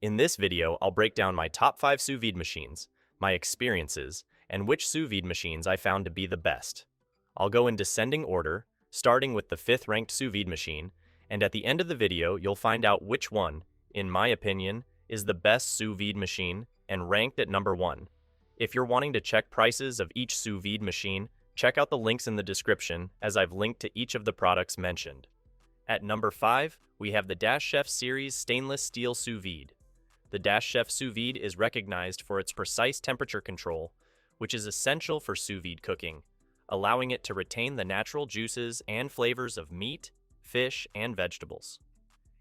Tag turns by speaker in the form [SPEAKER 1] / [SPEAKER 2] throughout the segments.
[SPEAKER 1] In this video, I'll break down my top 5 sous vide machines, my experiences, and which sous vide machines I found to be the best. I'll go in descending order, starting with the 5th ranked sous vide machine, and at the end of the video, you'll find out which one, in my opinion, is the best sous vide machine and ranked at number 1. If you're wanting to check prices of each sous vide machine, check out the links in the description as I've linked to each of the products mentioned. At number 5, we have the Dash Chef Series Stainless Steel Sous Vide. The Dash Chef Sous Vide is recognized for its precise temperature control, which is essential for sous vide cooking, allowing it to retain the natural juices and flavors of meat, fish, and vegetables.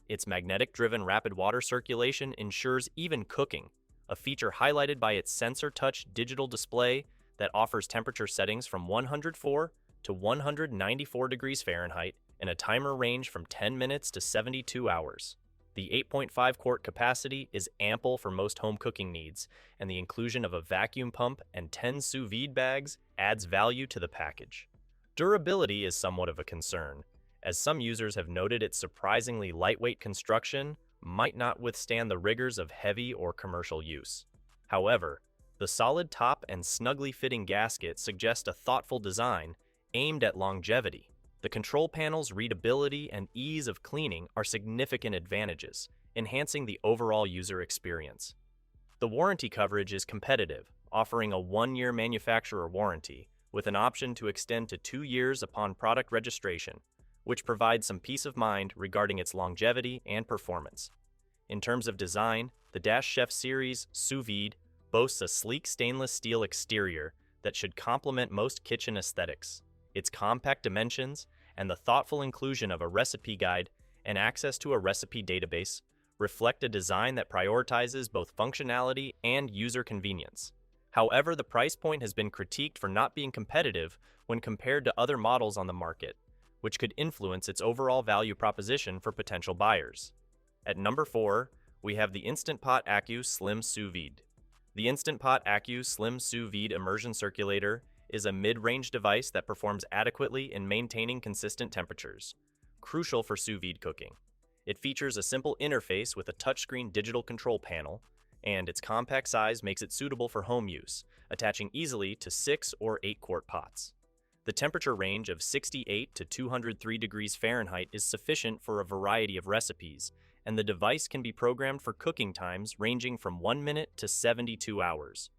[SPEAKER 1] Its magnetic-driven rapid water circulation ensures even cooking, a feature highlighted by its sensor-touch digital display that offers temperature settings from 104 to 194 degrees Fahrenheit and a timer range from 10 minutes to 72 hours. The 8.5 quart capacity is ample for most home cooking needs, and the inclusion of a vacuum pump and 10 sous vide bags adds value to the package. Durability is somewhat of a concern, as some users have noted its surprisingly lightweight construction might not withstand the rigors of heavy or commercial use. However, the solid top and snugly fitting gasket suggest a thoughtful design aimed at longevity. The control panel's readability and ease of cleaning are significant advantages, enhancing the overall user experience. The warranty coverage is competitive, offering a 1-year manufacturer warranty, with an option to extend to 2 years upon product registration, which provides some peace of mind regarding its longevity and performance. In terms of design, the Dash Chef Series Sous Vide boasts a sleek stainless steel exterior that should complement most kitchen aesthetics. Its compact dimensions and the thoughtful inclusion of a recipe guide and access to a recipe database reflect a design that prioritizes both functionality and user convenience. However, the price point has been critiqued for not being competitive when compared to other models on the market, which could influence its overall value proposition for potential buyers. At number 4, we have the Instant Pot Accu Slim Sous Vide. The Instant Pot Accu Slim Sous Vide Immersion Circulator is a mid-range device that performs adequately in maintaining consistent temperatures, crucial for sous vide cooking. It features a simple interface with a touchscreen digital control panel, and its compact size makes it suitable for home use, attaching easily to 6 or 8 quart pots. The temperature range of 68 to 203 degrees Fahrenheit is sufficient for a variety of recipes, and the device can be programmed for cooking times ranging from 1 minute to 72 hours.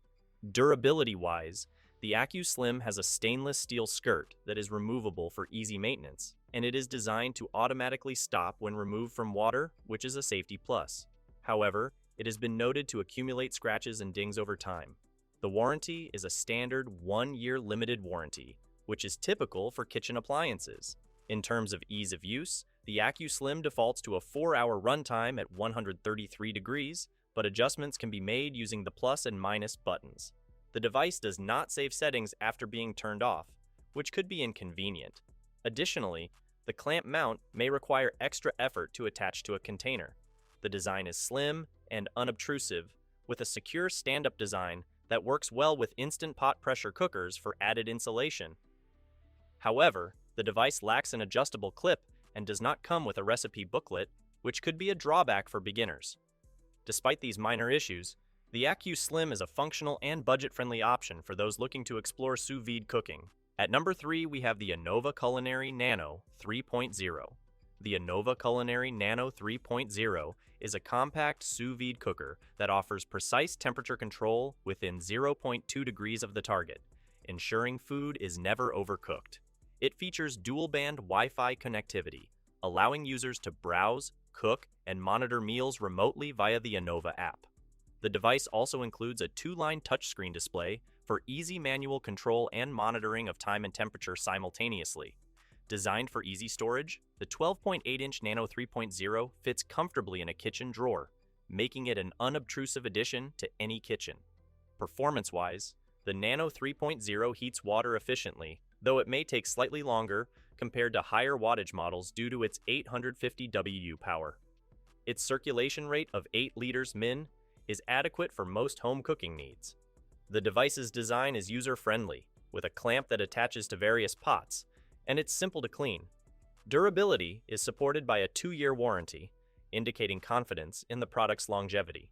[SPEAKER 1] Durability-wise, the Accu Slim has a stainless steel skirt that is removable for easy maintenance, and it is designed to automatically stop when removed from water, which is a safety plus. However, it has been noted to accumulate scratches and dings over time. The warranty is a standard 1-year limited warranty, which is typical for kitchen appliances. In terms of ease of use, the Accu Slim defaults to a 4-hour runtime at 133 degrees, but adjustments can be made using the plus and minus buttons. The device does not save settings after being turned off, which could be inconvenient. Additionally, the clamp mount may require extra effort to attach to a container. The design is slim and unobtrusive, with a secure stand-up design that works well with Instant Pot pressure cookers for added insulation. However, the device lacks an adjustable clip and does not come with a recipe booklet, which could be a drawback for beginners. Despite these minor issues, the Accu Slim is a functional and budget-friendly option for those looking to explore sous vide cooking. At number 3, we have the Anova Culinary Nano 3.0. The Anova Culinary Nano 3.0 is a compact sous vide cooker that offers precise temperature control within 0.2 degrees of the target, ensuring food is never overcooked. It features dual-band Wi-Fi connectivity, allowing users to browse, cook, and monitor meals remotely via the Anova app. The device also includes a 2-line touchscreen display for easy manual control and monitoring of time and temperature simultaneously. Designed for easy storage, the 12.8-inch Nano 3.0 fits comfortably in a kitchen drawer, making it an unobtrusive addition to any kitchen. Performance-wise, the Nano 3.0 heats water efficiently, though it may take slightly longer compared to higher wattage models due to its 850 WU power. Its circulation rate of 8 liters min is adequate for most home cooking needs. The device's design is user-friendly, with a clamp that attaches to various pots, and it's simple to clean. Durability is supported by a 2-year warranty, indicating confidence in the product's longevity.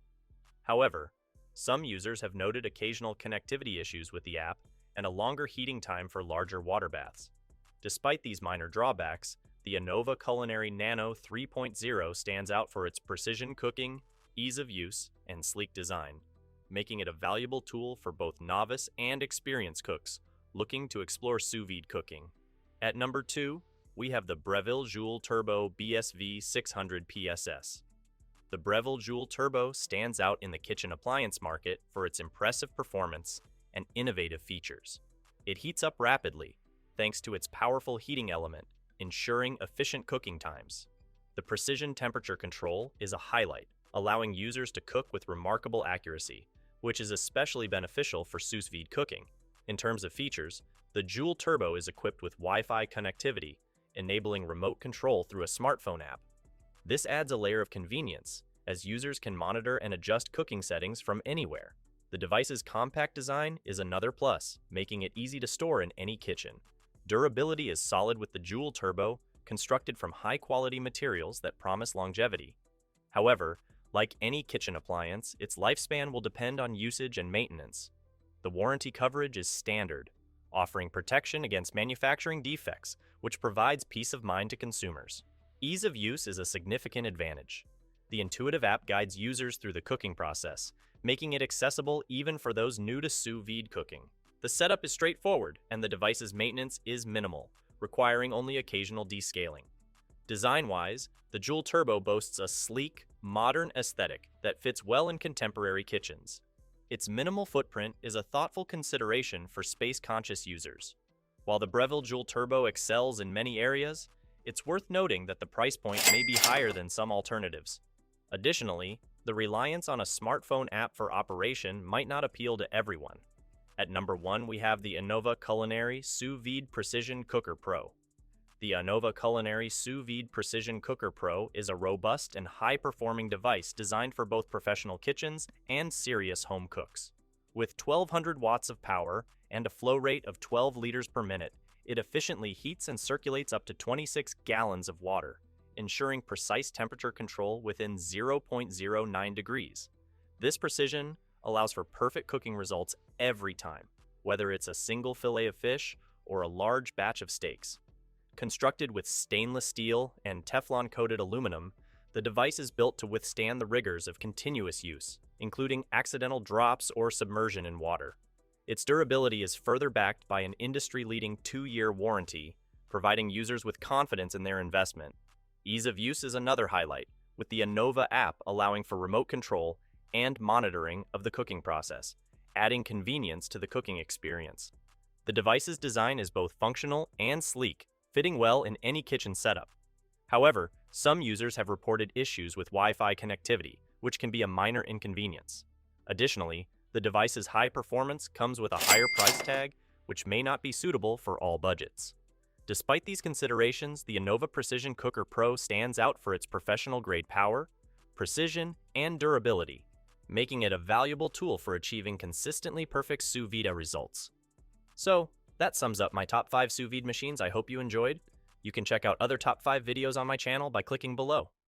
[SPEAKER 1] However, some users have noted occasional connectivity issues with the app and a longer heating time for larger water baths. Despite these minor drawbacks, the Anova Culinary Nano 3.0 stands out for its precision cooking, ease of use, and sleek design, making it a valuable tool for both novice and experienced cooks looking to explore sous vide cooking. At number 2, we have the Breville Joule Turbo BSV 600 PSS. The Breville Joule Turbo stands out in the kitchen appliance market for its impressive performance and innovative features. It heats up rapidly, thanks to its powerful heating element, ensuring efficient cooking times. The precision temperature control is a highlight, allowing users to cook with remarkable accuracy, which is especially beneficial for sous vide cooking. In terms of features, the Joule Turbo is equipped with Wi-Fi connectivity, enabling remote control through a smartphone app. This adds a layer of convenience, as users can monitor and adjust cooking settings from anywhere. The device's compact design is another plus, making it easy to store in any kitchen. Durability is solid with the Joule Turbo, constructed from high-quality materials that promise longevity. However, like any kitchen appliance, its lifespan will depend on usage and maintenance. The warranty coverage is standard, offering protection against manufacturing defects, which provides peace of mind to consumers. Ease of use is a significant advantage. The intuitive app guides users through the cooking process, making it accessible even for those new to sous vide cooking. The setup is straightforward, and the device's maintenance is minimal, requiring only occasional descaling. Design-wise, the Joule Turbo boasts a sleek, modern aesthetic that fits well in contemporary kitchens. Its minimal footprint is a thoughtful consideration for space-conscious users. While the Breville Joule Turbo excels in many areas, it's worth noting that the price point may be higher than some alternatives. Additionally, the reliance on a smartphone app for operation might not appeal to everyone. At number 1, we have the Anova Culinary Sous Vide Precision Cooker Pro. The Anova Culinary Sous Vide Precision Cooker Pro is a robust and high-performing device designed for both professional kitchens and serious home cooks. With 1200 watts of power and a flow rate of 12 liters per minute, it efficiently heats and circulates up to 26 gallons of water, ensuring precise temperature control within 0.09 degrees. This precision allows for perfect cooking results every time, whether it's a single fillet of fish or a large batch of steaks. Constructed with stainless steel and Teflon-coated aluminum, the device is built to withstand the rigors of continuous use, including accidental drops or submersion in water. Its durability is further backed by an industry-leading 2-year warranty, providing users with confidence in their investment. Ease of use is another highlight, with the Anova app allowing for remote control and monitoring of the cooking process, adding convenience to the cooking experience. The device's design is both functional and sleek, fitting well in any kitchen setup. However, some users have reported issues with Wi-Fi connectivity, which can be a minor inconvenience. Additionally, the device's high performance comes with a higher price tag, which may not be suitable for all budgets. Despite these considerations, the Anova Precision Cooker Pro stands out for its professional-grade power, precision, and durability, making it a valuable tool for achieving consistently perfect sous vide results. So, that sums up my top 5 sous vide machines I hope you enjoyed. You can check out other top 5 videos on my channel by clicking below.